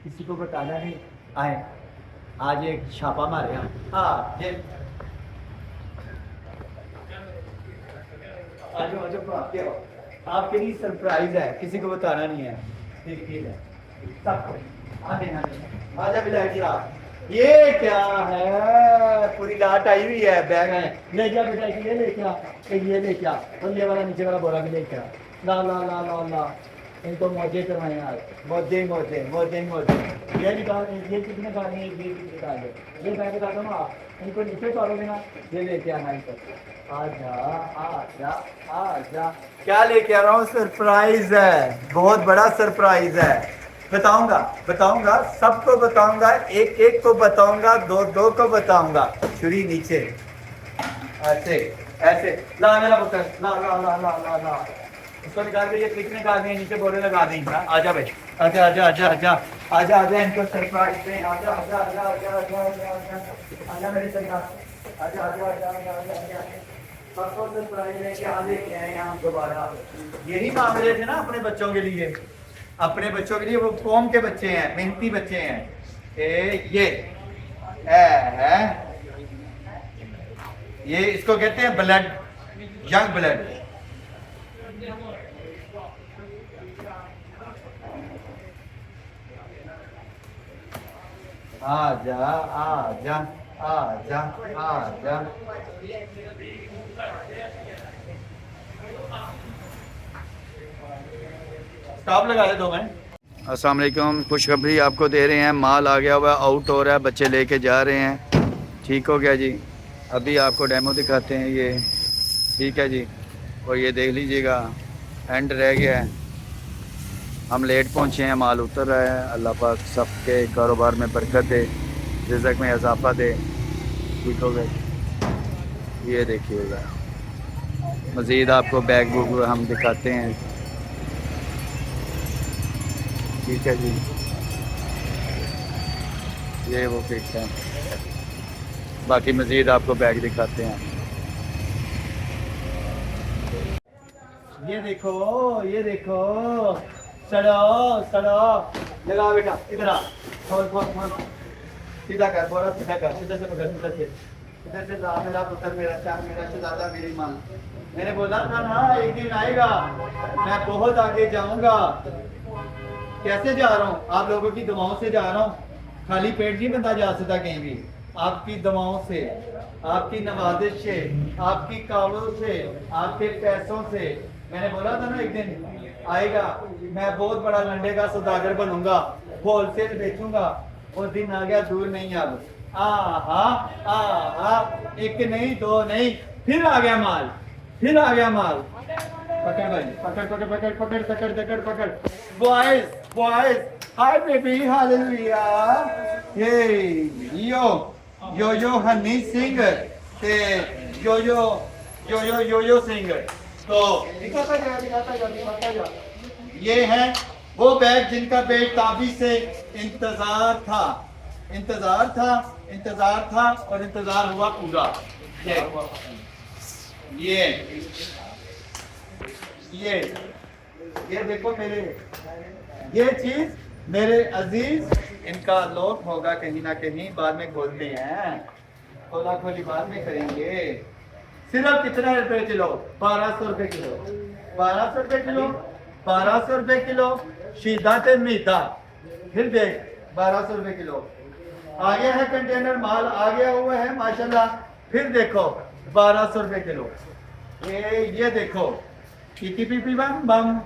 किसी को बताना नहीं। आए, आज एक छापा मारे हम। हाँ ये आज आपके आपके लिए सरप्राइज है, किसी को बताना नहीं है। ठीक ठीक है सबको। आगे आगे आजा बिलाटी आप। ये क्या है, पूरी लाट आई हुई है, बैग है। ले जा बेटा, ये ले क्या, ये ले क्या, और ये वाला नीचे वाला बोरा भी ले क्या। ला ला ला ला ला, इनको मौजे करवाए यार, मौजे मौजे मौजे मौजे। ये निकाल, ये कितने गाने हैं, ये कितने गाने, ये बैग बता दो ना आप, इनको नीचे उतारोगे ना। ये लेके आना इनको। आजा आजा आजा, क्या लेके आ रहा हूँ, सरप्राइज है, बहुत बड़ा सरप्राइज है। बताऊंगा बताऊंगा, सबको बताऊंगा, एक एक को बताऊंगा, दो दो को बताऊंगा। छुरी नीचे, ऐसे ऐसे। ला मेरा पुत्र, ला ला ला ला ला ला, उसको निकाल के ये क्लिक निकाल दें, नीचे बोरे लगा दें। आजा भाई, आजा आजा आजा आजा आजा आजा, इनको सरप्राइज दें। आजा आजा आजा आजा आजा आजा आजा मेरे सरकार, आजा आजा आजा आजा आजा। सबको सरप्राइज है कि आज लेके आए हैं हम दोबारा। यही मांग रहे थे ना अपने बच्चों के लिए, अपने बच्चों के लिए, वो कौम के बच्चे हैं, मेहनती बच्चे हैं। ये है, ये इसको कहते हैं ब्लड, यंग ब्लड। आजा आजा आजा आजा। स्टॉप लगा दे 2 मिनट। अस्सलाम वालेकुम, खुशखबरी आपको दे रहे हैं, माल आ गया हुआ, आउट हो रहा है, बच्चे लेके जा रहे हैं। ठीक हो गया जी, अभी आपको डेमो दिखाते हैं ये। ठीक है जी, और ये देख लीजिएगा, एंड रह गया है, हम लेट पहुंचे हैं, माल उतर रहा है। अल्लाह पाक सबके कारोबार में बरकत दे, रिज़्क़ में इजाफा दे। ठीक हो गया, ये देखिएगा। मज़ीद आपको बैग बुक हम दिखाते हैं। ठीक है जी, ये वो पिक है, बाकी मज़ीद आपको बैग दिखाते हैं। ये देखो, ये देखो, सड़ो सड़ो, लगा बेटा, इधर आ, खोल खोल खोल, सीधा कर, बोरा सीधा कर, सीधा से पकड़, सीधा से, इधर से ला मेरा पुत्र, मेरा चाँद, मेरा शहज़ादा, मेरी माँ। मैंने बोला था ना एक दिन आएगा, मैं बहुत आगे जाऊंगा। कैसे जा रहा हूँ, आप लोगों की दुआओं से जा रहा हूँ। खाली पेट नहीं बंदा जा सकता कहीं भी, आपकी दुआओं से, आपकी नवाजिश से, आपकी कावलों से, आपके पैसों से। मैंने बोला था ना एक दिन आएगा, मैं बहुत बड़ा लंडे का सौदागर बनूंगा, होलसेल बेचूंगा। वो दिन आ गया, दूर नहीं अब। आहा, एक नहीं, 2 नहीं, फिर आ गया माल, फिर आ गया माल। पकड़ भाई, पकड़ पकड़ पकड़ पकड़ पकड़ पकड़ पकड़। Boys boys, hi baby, hallelujah. ये यो यो यो हनी सिंह ते यो यो यो यो यो यो सिंह। तो दिखाता जा। ये है वो बैग जिनका बेताबी से इंतजार था, इंतजार था, इंतजार था, और इंतजार हुआ पूरा। ये देखो मेरे, ये चीज मेरे अजीज, इनका लॉक होगा कहीं ना कहीं, बाद में खोलते हैं, खोला खोली बाद में करेंगे। सिर्फ कितना रुपए किलो, 1200 रुपए किलो, 1200 रुपए किलो, 1200 रुपए किलो। शीदा ते मीठा, फिर देख 1200 रुपए किलो। आ गया है कंटेनर, माल आ गया हुआ है माशाल्लाह। फिर देखो 1200 रुपए किलो। ये देखो, पीपी पीपी बम बम,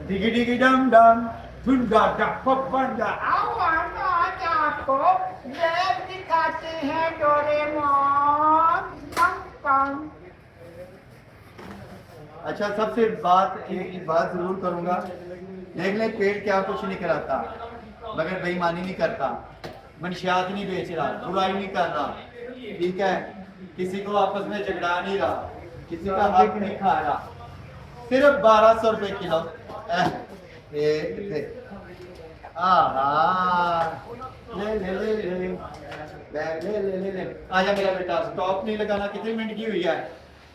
डिगी डिगी डम डम, धुंडा डपपंडा। आओ आज आपको बैग दिखाते हैं डोरेमोन। अच्छा, सबसे एक बात जरूर करूंगा, देख ले, पेट क्या कुछ नहीं कराता, मगर बेईमानी नहीं करता, मनशियात नहीं बेच रहा, बुराई नहीं कर रहा। ठीक है, किसी को आपस में झगड़ा नहीं रहा, किसी का हक नहीं खा रहा। सिर्फ 1200 रुपए किलो। ले ले ले ले, बैग ले ले ले ले। आजा मेरा बेटा, स्टॉप नहीं लगाना। कितने मिनट की हुई है?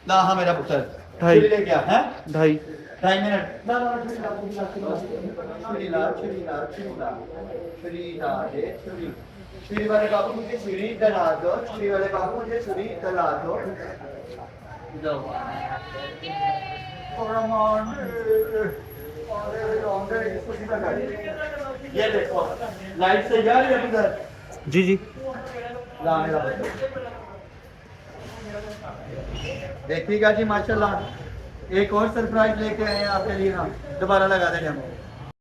ला हाँ मेरा पुत्र, 2.5 ले क्या है? 2.5 2.5 मिनट ला ला छुरी ला दे छुरी छुरी वाले बाबू मुझे छुरी डला दो छुरी वाले बाबू मुझे छुरी डला दो ये देखो लाइट से जा रही है इधर जी जी ला मेरा देखिएगा जी माशाल्लाह एक और सरप्राइज लेके आए हैं आपके लिए हम दोबारा लगा देंगे हम